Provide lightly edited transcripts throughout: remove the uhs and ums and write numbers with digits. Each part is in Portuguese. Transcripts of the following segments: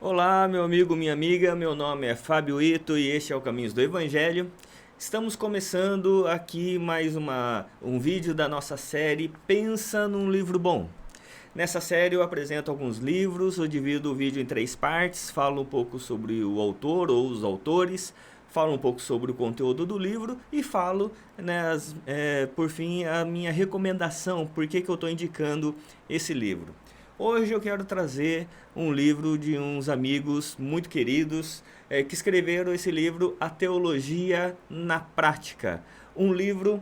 Olá, meu amigo, minha amiga, meu nome é Fábio Ito e este é o Caminhos do Evangelho. Estamos começando aqui mais um vídeo da nossa série Pensa num Livro Bom. Nessa série eu apresento alguns livros, eu divido o vídeo em três partes, falo um pouco sobre o autor ou os autores, falo um pouco sobre o conteúdo do livro e falo, né, por fim, a minha recomendação, por que eu estou indicando esse livro. Hoje eu quero trazer um livro de uns amigos muito queridos que escreveram esse livro, A Teologia na Prática. Um livro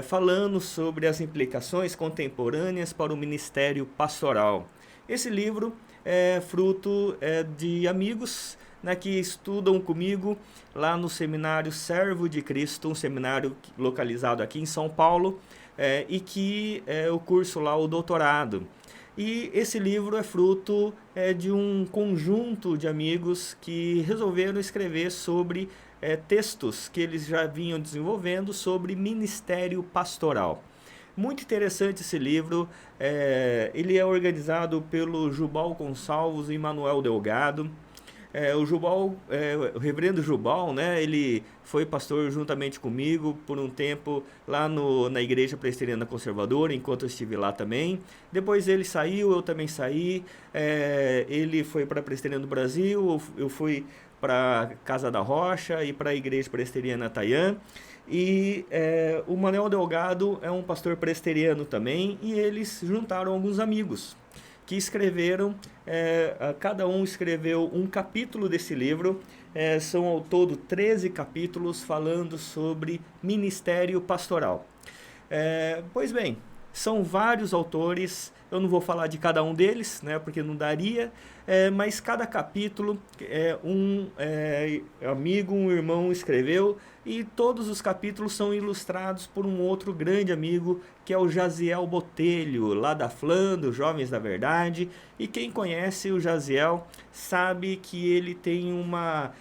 falando sobre as implicações contemporâneas para o ministério pastoral. Esse livro é fruto de amigos, né, que estudam comigo lá no seminário Servo de Cristo, um seminário localizado aqui em São Paulo, e que o curso lá, o doutorado. E esse livro é fruto de um conjunto de amigos que resolveram escrever sobre textos que eles já vinham desenvolvendo sobre ministério pastoral. Muito interessante esse livro, ele é organizado pelo Jubal Gonçalves e Manuel Delgado. O reverendo Jubal, né, ele foi pastor juntamente comigo por um tempo lá na Igreja Presbiteriana Conservadora, enquanto eu estive lá também. Depois ele saiu, eu também saí. Ele foi para a Presbiteriana do Brasil, eu fui para Casa da Rocha e para a Igreja Presbiteriana Taiã. E o Manuel Delgado é um pastor presbiteriano também, e eles juntaram alguns amigos que escreveram, cada um escreveu um capítulo desse livro, são ao todo 13 capítulos falando sobre ministério pastoral. Pois bem, são vários autores, eu não vou falar de cada um deles, né, porque não daria, mas cada capítulo um amigo, um irmão escreveu, e todos os capítulos são ilustrados por um outro grande amigo, que é o Jaziel Botelho, lá da FLAM, dos Jovens da Verdade. E quem conhece o Jaziel sabe que ele tem uma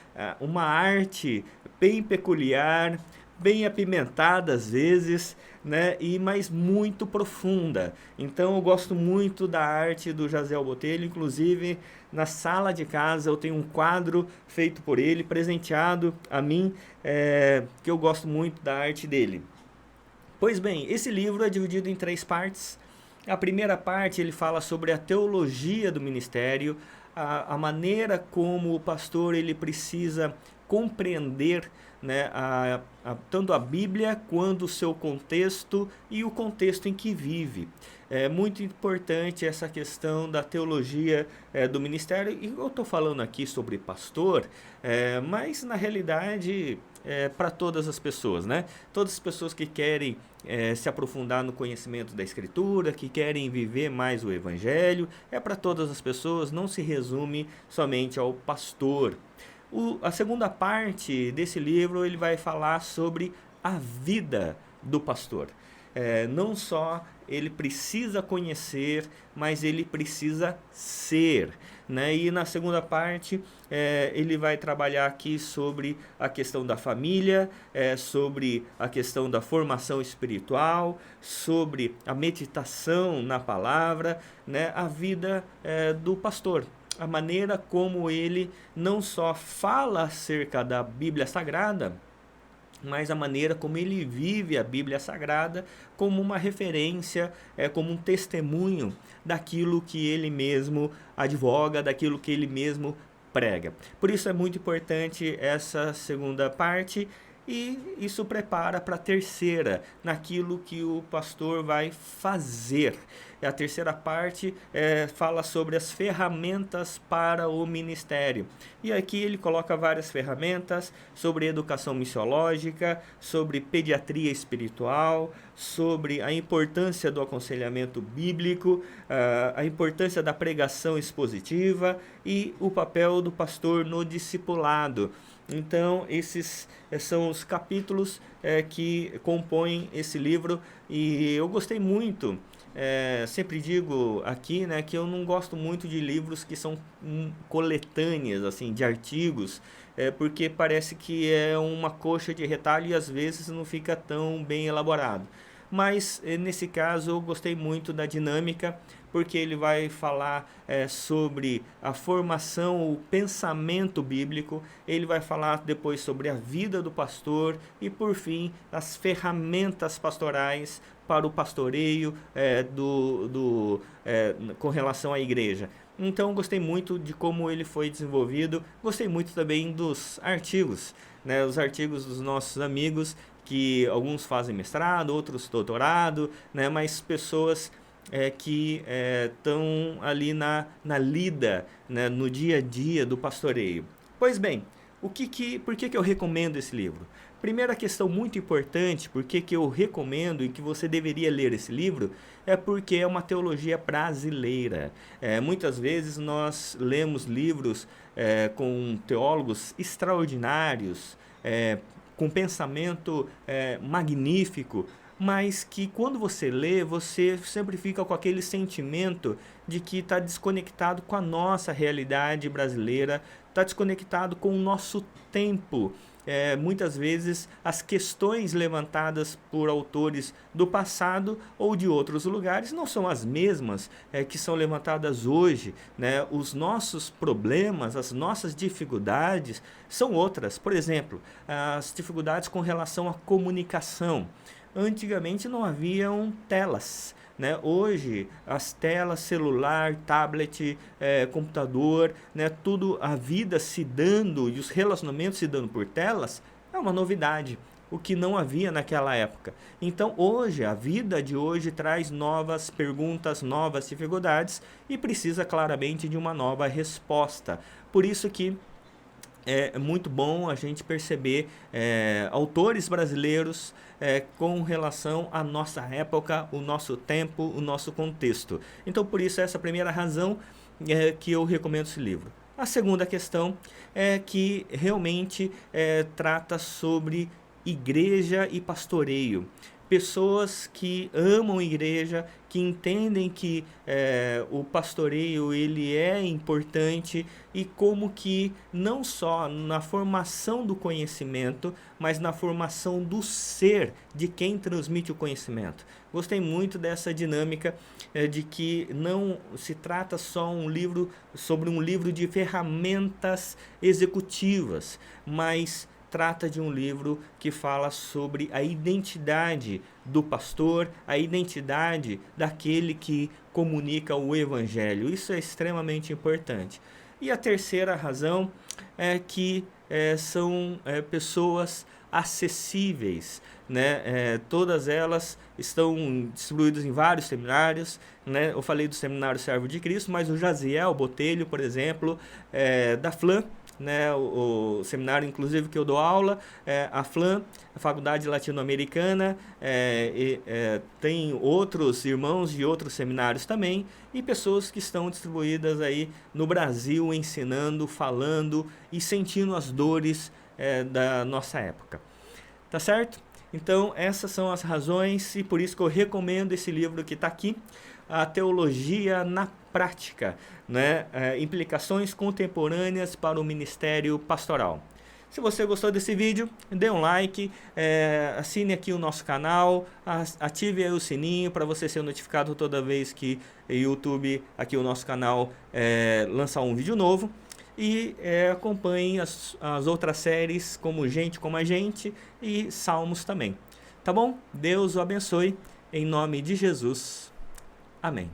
arte bem peculiar, bem apimentada às vezes, né? Mas muito profunda. Então eu gosto muito da arte do Jaziel Botelho, inclusive na sala de casa eu tenho um quadro feito por ele, presenteado a mim, que eu gosto muito da arte dele. Pois bem, esse livro é dividido em três partes. A primeira parte ele fala sobre a teologia do ministério, a maneira como o pastor ele precisa compreender, né, tanto a Bíblia quanto o seu contexto e o contexto em que vive. É muito importante essa questão da teologia do ministério, e eu estou falando aqui sobre pastor, mas na realidade para todas as pessoas, né? Todas as pessoas que querem se aprofundar no conhecimento da Escritura, que querem viver mais o Evangelho, é para todas as pessoas, não se resume somente ao pastor. A segunda parte desse livro ele vai falar sobre a vida do pastor. Não só ele precisa conhecer, mas ele precisa ser, né? E na segunda parte ele vai trabalhar aqui sobre a questão da família, sobre a questão da formação espiritual, sobre a meditação na palavra, né? A vida do pastor, a maneira como ele não só fala acerca da Bíblia Sagrada, mas a maneira como ele vive a Bíblia Sagrada como uma referência, como um testemunho daquilo que ele mesmo advoga, daquilo que ele mesmo prega. Por isso é muito importante essa segunda parte, e isso prepara para a terceira, naquilo que o pastor vai fazer. A terceira parte fala sobre as ferramentas para o ministério. E aqui ele coloca várias ferramentas sobre educação missiológica, sobre pediatria espiritual, sobre a importância do aconselhamento bíblico, a importância da pregação expositiva e o papel do pastor no discipulado. Então, esses são os capítulos que compõem esse livro, e eu gostei muito. Sempre digo aqui, né, que eu não gosto muito de livros que são coletâneas, assim, de artigos, porque parece que é uma coxa de retalho e às vezes não fica tão bem elaborado. mas nesse caso eu gostei muito da dinâmica, porque ele vai falar sobre a formação, o pensamento bíblico, ele vai falar depois sobre a vida do pastor e, por fim, as ferramentas pastorais para o pastoreio com relação à igreja. Então, gostei muito de como ele foi desenvolvido, gostei muito também dos artigos, né, os artigos dos nossos amigos, que alguns fazem mestrado, outros doutorado, né, mas pessoas que estão ali na lida, né, no dia a dia do pastoreio. Pois bem, por que eu recomendo esse livro? Primeira questão muito importante, por que eu recomendo e que você deveria ler esse livro, é porque é uma teologia brasileira. Muitas vezes nós lemos livros com teólogos extraordinários, com pensamento magnífico, mas que quando você lê, você sempre fica com aquele sentimento de que está desconectado com a nossa realidade brasileira, está desconectado com o nosso tempo. Muitas vezes as questões levantadas por autores do passado ou de outros lugares não são as mesmas que são levantadas hoje, né? Os nossos problemas, as nossas dificuldades são outras. Por exemplo, as dificuldades com relação à comunicação. Antigamente não haviam telas, né? Hoje as telas, celular, tablet, computador, né? Tudo, a vida se dando e os relacionamentos se dando por telas é uma novidade, o que não havia naquela época. Então hoje, a vida de hoje traz novas perguntas, novas dificuldades e precisa claramente de uma nova resposta. Por isso que é muito bom a gente perceber autores brasileiros com relação à nossa época, o nosso tempo, o nosso contexto. Então, por isso, essa é a primeira razão que eu recomendo esse livro. A segunda questão é que realmente trata sobre igreja e pastoreio. Pessoas que amam igreja, que entendem que o pastoreio ele é importante e como que não só na formação do conhecimento, mas na formação do ser de quem transmite o conhecimento. Gostei muito dessa dinâmica de que não se trata só sobre um livro de ferramentas executivas, mas trata de um livro que fala sobre a identidade do pastor, a identidade daquele que comunica o evangelho. Isso é extremamente importante. E a terceira razão é que são pessoas acessíveis, né? Todas elas estão distribuídas em vários seminários, né? Eu falei do Seminário Servo de Cristo, mas o Jaziel Botelho, por exemplo, da FLAM, né, o seminário inclusive que eu dou aula, a FLAM, a Faculdade Latino-Americana, tem outros irmãos de outros seminários também, e pessoas que estão distribuídas aí no Brasil, ensinando, falando e sentindo as dores da nossa época. Tá certo? Então essas são as razões e por isso que eu recomendo esse livro que está aqui, A Teologia na Prática, né? Implicações contemporâneas para o ministério pastoral. Se você gostou desse vídeo, dê um like, assine aqui o nosso canal, ative aí o sininho para você ser notificado toda vez que o YouTube, aqui o nosso canal, lançar um vídeo novo. E acompanhe as outras séries como Gente Como a Gente e Salmos também. Tá bom? Deus o abençoe. Em nome de Jesus. Amém.